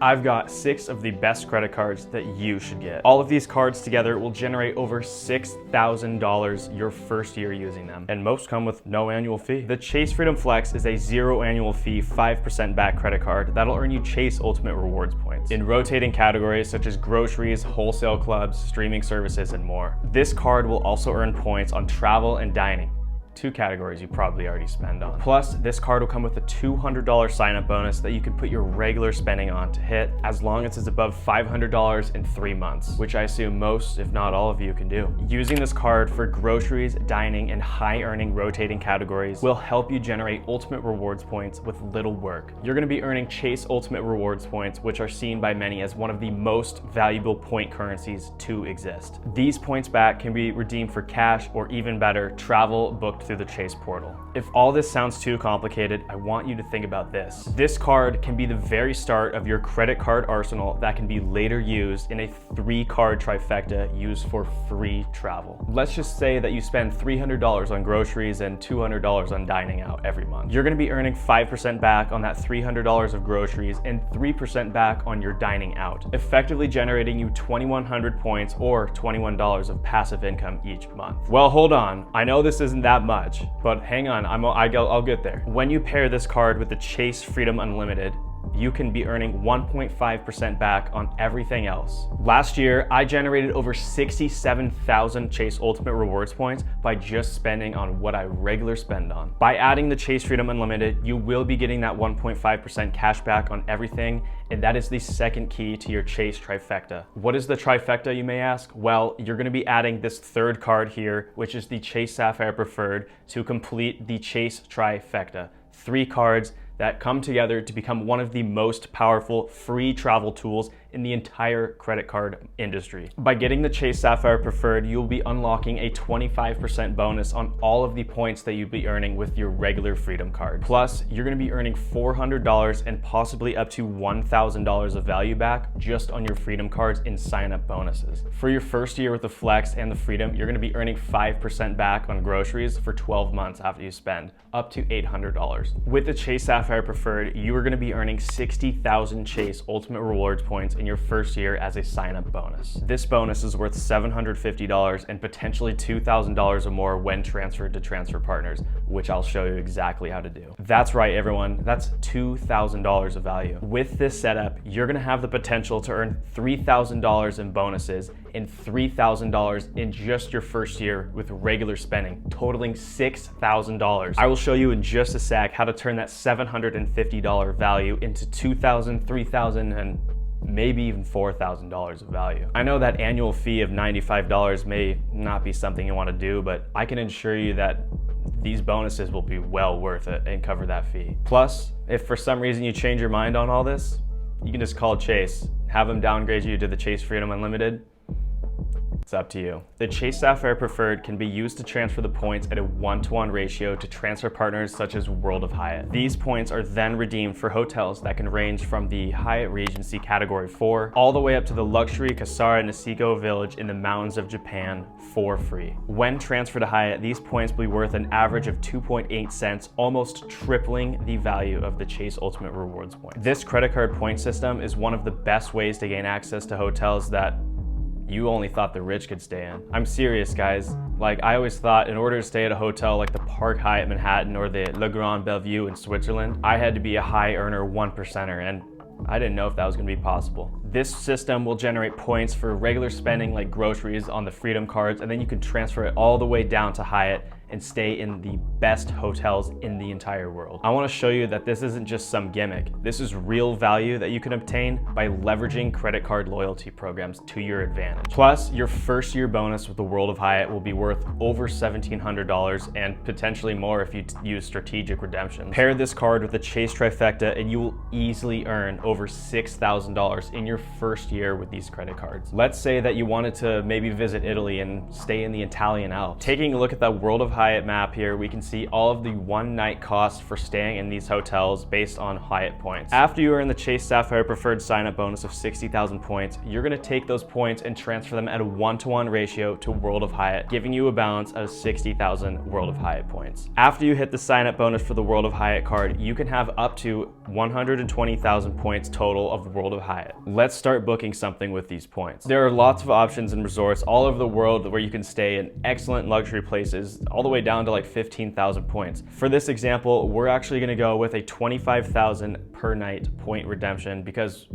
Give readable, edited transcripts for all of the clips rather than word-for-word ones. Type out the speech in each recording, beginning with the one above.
I've got 6 of the best credit cards that you should get. All of these cards together will generate over $6,000 your first year using them, and most come with no annual fee. The Chase Freedom Flex is a 0 annual fee, 5% back credit card that'll earn you Chase Ultimate Rewards points in rotating categories such as groceries, wholesale clubs, streaming services, and more. This card will also earn points on travel and dining, 2 categories you probably already spend on. Plus, this card will come with a $200 sign-up bonus that you can put your regular spending on to hit as long as it's above $500 in 3 months, which I assume most, if not all of you, can do. Using this card for groceries, dining, and high-earning rotating categories will help you generate Ultimate Rewards points with little work. You're gonna be earning Chase Ultimate Rewards points, which are seen by many as one of the most valuable point currencies to exist. These points back can be redeemed for cash or, even better, travel booked through the Chase portal. If all this sounds too complicated, I want you to think about this. This card can be the very start of your credit card arsenal that can be later used in a 3-card trifecta used for free travel. Let's just say that you spend $300 on groceries and $200 on dining out every month. You're gonna be earning 5% back on that $300 of groceries and 3% back on your dining out, effectively generating you 2,100 points or $21 of passive income each month. Well, hold on. I know this isn't that much, but hang on, I'll get there. When you pair this card with the Chase Freedom Unlimited, you can be earning 1.5% back on everything else. Last year, I generated over 67,000 Chase Ultimate Rewards points by just spending on what I regular spend on. By adding the Chase Freedom Unlimited, you will be getting that 1.5% cash back on everything, and that is the second key to your Chase trifecta. What is the trifecta, you may ask? Well, you're gonna be adding this 3rd card here, which is the Chase Sapphire Preferred, to complete the Chase trifecta. 3 cards that come together to become one of the most powerful free travel tools in the entire credit card industry. By getting the Chase Sapphire Preferred, you'll be unlocking a 25% bonus on all of the points that you'd be earning with your regular Freedom card. Plus, you're gonna be earning $400 and possibly up to $1,000 of value back just on your Freedom cards in sign-up bonuses. For your first year with the Flex and the Freedom, you're gonna be earning 5% back on groceries for 12 months after you spend, up to $800. With the Chase Sapphire Preferred, you are gonna be earning 60,000 Chase Ultimate Rewards points in your first year as a sign-up bonus. This bonus is worth $750 and potentially $2,000 or more when transferred to transfer partners, which I'll show you exactly how to do. That's right, everyone, that's $2,000 of value. With this setup, you're gonna have the potential to earn $3,000 in bonuses and $3,000 in just your first year with regular spending, totaling $6,000. I will show you in just a sec how to turn that $750 value into $2,000, $3,000, and maybe even $4,000 of value. I know that annual fee of $95 may not be something you want to do, but I can assure you that these bonuses will be well worth it and cover that fee. Plus, if for some reason you change your mind on all this, you can just call Chase, have them downgrade you to the Chase Freedom Unlimited. It's up to you. The Chase Sapphire Preferred can be used to transfer the points at a 1-to-1 ratio to transfer partners such as World of Hyatt. These points are then redeemed for hotels that can range from the Hyatt Regency Category 4 all the way up to the luxury Kasara Niseko Village in the mountains of Japan for free. When transferred to Hyatt, these points will be worth an average of 2.8 cents, almost tripling the value of the Chase Ultimate Rewards points. This credit card point system is one of the best ways to gain access to hotels that you only thought the rich could stay in. I'm serious, guys. Like, I always thought in order to stay at a hotel like the Park Hyatt Manhattan or the Le Grand Bellevue in Switzerland, I had to be a high earner 1%er, and I didn't know if that was gonna be possible. This system will generate points for regular spending like groceries on the Freedom cards, and then you can transfer it all the way down to Hyatt and stay in the best hotels in the entire world. I want to show you that this isn't just some gimmick. This is real value that you can obtain by leveraging credit card loyalty programs to your advantage. Plus, your first year bonus with the World of Hyatt will be worth over $1,700 and potentially more if you use strategic redemptions. Pair this card with the Chase Trifecta and you will easily earn over $6,000 in your first year with these credit cards. Let's say that you wanted to maybe visit Italy and stay in the Italian Alps. Taking a look at that World of Hyatt map here, we can see all of the one night costs for staying in these hotels based on Hyatt points. After you earn the Chase Sapphire Preferred sign-up bonus of 60,000 points, you're gonna take those points and transfer them at a 1-to-1 ratio to World of Hyatt, giving you a balance of 60,000 World of Hyatt points. After you hit the sign-up bonus for the World of Hyatt card, you can have up to 120,000 points total of World of Hyatt. Let's start booking something with these points. There are lots of options and resorts all over the world where you can stay in excellent luxury places, all the way down to like 15,000 points. For this example, we're actually gonna go with a 25,000 per night point redemption because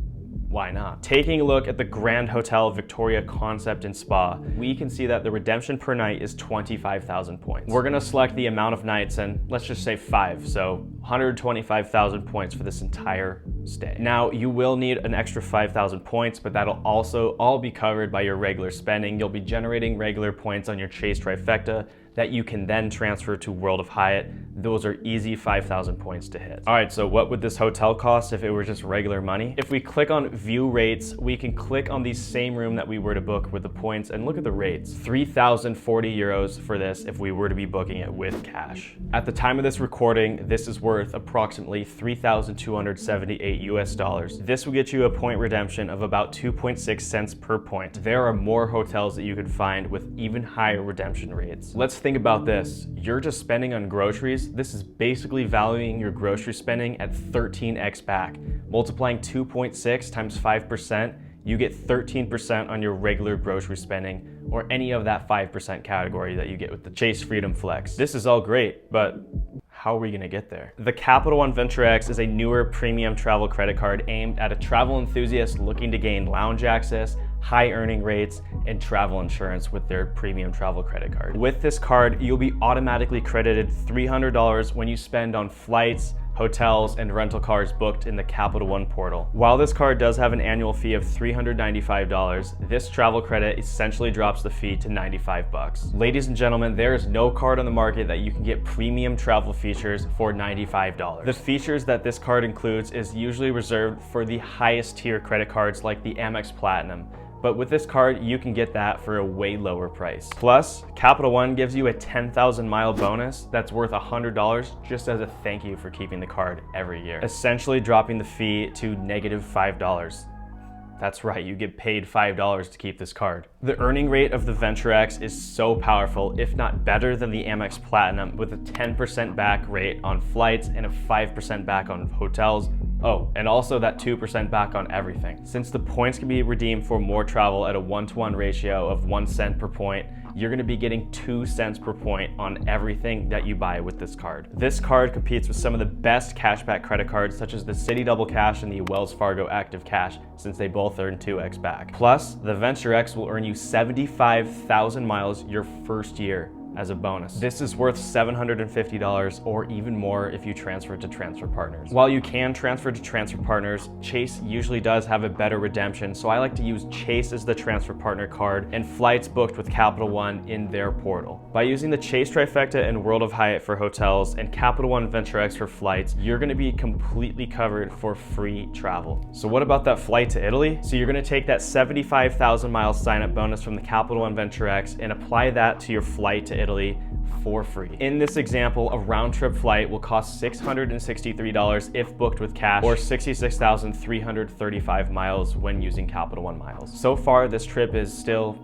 why not? Taking a look at the Grand Hotel Victoria Concept and Spa, we can see that the redemption per night is 25,000 points. We're gonna select the amount of nights and let's just say 5, so 125,000 points for this entire stay. Now, you will need an extra 5,000 points, but that'll also all be covered by your regular spending. You'll be generating regular points on your Chase Trifecta that you can then transfer to World of Hyatt. Those are easy 5,000 points to hit. All right, so what would this hotel cost if it were just regular money? If we click on view rates, we can click on the same room that we were to book with the points and look at the rates. 3,040 euros for this if we were to be booking it with cash. At the time of this recording, this is worth approximately 3,278 US dollars. This will get you a point redemption of about 2.6 cents per point. There are more hotels that you can find with even higher redemption rates. Let's think about this. You're just spending on groceries. This is basically valuing your grocery spending at 13x back. Multiplying 2.6 times 5%, you get 13% on your regular grocery spending or any of that 5% category that you get with the Chase Freedom Flex. This is all great, but how are we gonna get there? The Capital One Venture X is a newer premium travel credit card aimed at a travel enthusiast looking to gain lounge access, high earning rates, and travel insurance with their premium travel credit card. With this card, you'll be automatically credited $300 when you spend on flights, hotels, and rental cars booked in the Capital One portal. While this card does have an annual fee of $395, this travel credit essentially drops the fee to $95. Ladies and gentlemen, there is no card on the market that you can get premium travel features for $95. The features that this card includes is usually reserved for the highest tier credit cards like the Amex Platinum. But with this card, you can get that for a way lower price. Plus, Capital One gives you a 10,000 mile bonus that's worth $100 just as a thank you for keeping the card every year, essentially dropping the fee to -$5. That's right, you get paid $5 to keep this card. The earning rate of the Venture X is so powerful, if not better than the Amex Platinum, with a 10% back rate on flights and a 5% back on hotels. Oh, and also that 2% back on everything. Since the points can be redeemed for more travel at a 1-to-1 ratio of 1 cent per point, you're gonna be getting 2 cents per point on everything that you buy with this card. This card competes with some of the best cashback credit cards such as the Citi Double Cash and the Wells Fargo Active Cash, since they both earn 2x back. Plus, the Venture X will earn you 75,000 miles your first year as a bonus. This is worth $750 or even more if you transfer to transfer partners. While you can transfer to transfer partners, Chase usually does have a better redemption, so I like to use Chase as the transfer partner card and flights booked with Capital One in their portal. By using the Chase Trifecta and World of Hyatt for hotels and Capital One Venture X for flights, you're gonna be completely covered for free travel. So what about that flight to Italy? So you're gonna take that 75,000 miles sign-up bonus from the Capital One Venture X and apply that to your flight to Italy for free. In this example, a round-trip flight will cost $663 if booked with cash, or 66,335 miles when using Capital One miles. So far, this trip is still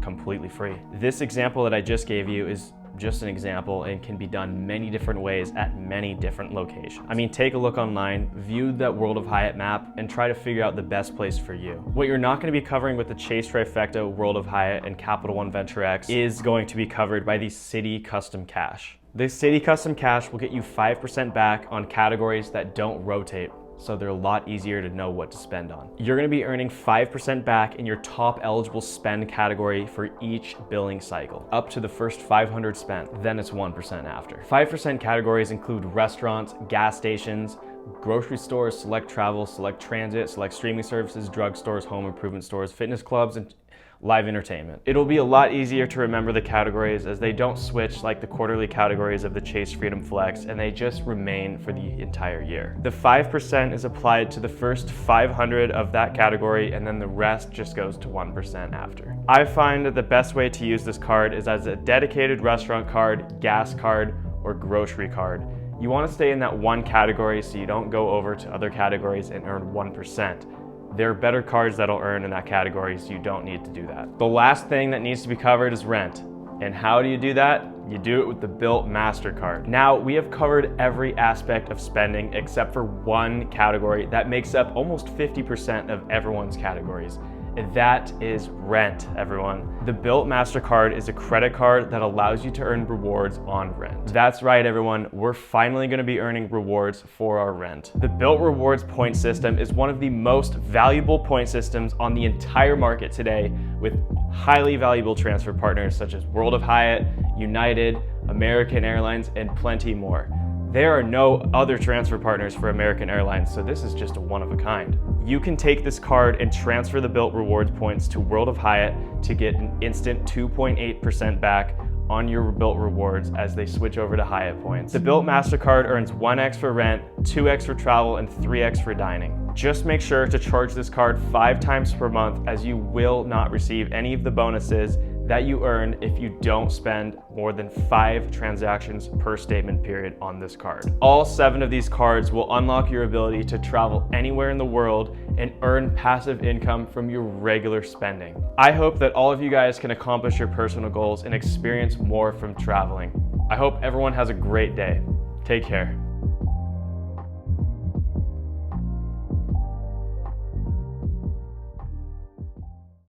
completely free. This example that I just gave you is just an example and can be done many different ways at many different locations. I mean, take a look online, view that World of Hyatt map, and try to figure out the best place for you. What you're not going to be covering with the Chase Trifecta, World of Hyatt, and Capital One Venture X is going to be covered by the Citi Custom Cash. The Citi Custom Cash will get you 5% back on categories that don't rotate, so they're a lot easier to know what to spend on. You're gonna be earning 5% back in your top eligible spend category for each billing cycle, up to the first 500 spent, then it's 1% after. 5% categories include restaurants, gas stations, grocery stores, select travel, select transit, select streaming services, drugstores, home improvement stores, fitness clubs, and live entertainment. It'll be a lot easier to remember the categories as they don't switch like the quarterly categories of the Chase Freedom Flex, and they just remain for the entire year. The 5% is applied to the first 500 of that category, and then the rest just goes to 1% after. I find that the best way to use this card is as a dedicated restaurant card, gas card, or grocery card. You want to stay in that one category so you don't go over to other categories and earn 1%. There are better cards that'll earn in that category, so you don't need to do that. The last thing that needs to be covered is rent. And how do you do that? You do it with the Bilt MasterCard. Now, we have covered every aspect of spending except for one category that makes up almost 50% of everyone's categories. And that is rent, everyone. The Bilt MasterCard is a credit card that allows you to earn rewards on rent. That's right, everyone. We're finally gonna be earning rewards for our rent. The Bilt Rewards point system is one of the most valuable point systems on the entire market today, with highly valuable transfer partners such as World of Hyatt, United, American Airlines, and plenty more. There are no other transfer partners for American Airlines, so this is just a one of a kind. You can take this card and transfer the Bilt Rewards points to World of Hyatt to get an instant 2.8% back on your Bilt Rewards as they switch over to Hyatt points. The Bilt MasterCard earns 1x for rent, 2x for travel, and 3x for dining. Just make sure to charge this card 5 times per month, as you will not receive any of the bonuses that you earn if you don't spend more than 5 transactions per statement period on this card. All 7 of these cards will unlock your ability to travel anywhere in the world and earn passive income from your regular spending. I hope that all of you guys can accomplish your personal goals and experience more from traveling. I hope everyone has a great day. Take care.